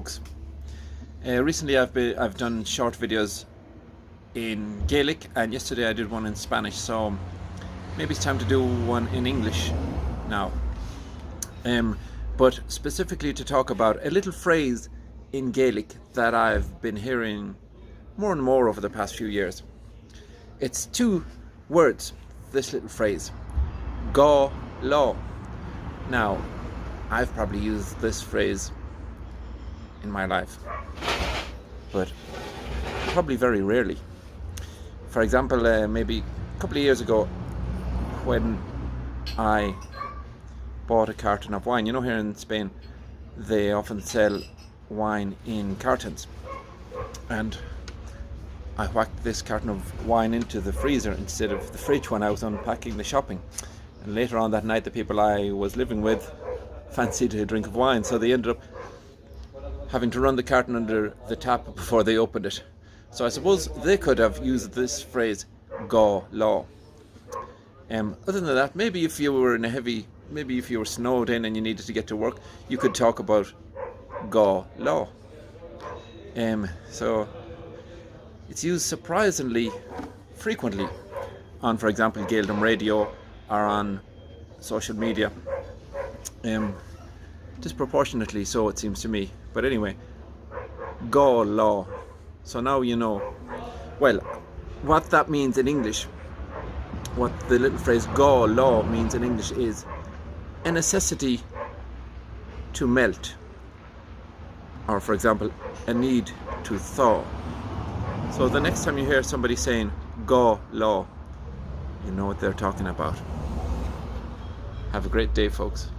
folks. Recently I've done short videos in Gaelic, and yesterday I did one in Spanish, so maybe it's time to do one in English now. But specifically to talk about a little phrase in Gaelic that I've been hearing more and more over the past few years. It's two words, this little phrase, Gá lá. Now, I've probably used this phrase in my life, but probably very rarely. For example, maybe a couple of years ago, when I bought a carton of wine. You know, here in Spain they often sell wine in cartons, and I whacked this carton of wine into the freezer instead of the fridge when I was unpacking the shopping. And later on that night, the people I was living with fancied a drink of wine, so they ended up having to run the carton under the tap before they opened it. So I suppose they could have used this phrase, Gá lá. Other than that, maybe if you were maybe if you were snowed in and you needed to get to work, you could talk about Gá lá. So it's used surprisingly frequently on, for example, Gaeldom Radio or on social media. Disproportionately so, it seems to me. But anyway, Gá lá. So now you know. Well, what that means in English, what the little phrase Gá lá means in English is a necessity to melt, or for example, a need to thaw. So the next time you hear somebody saying Gá lá, you know what they're talking about. Have a great day, folks.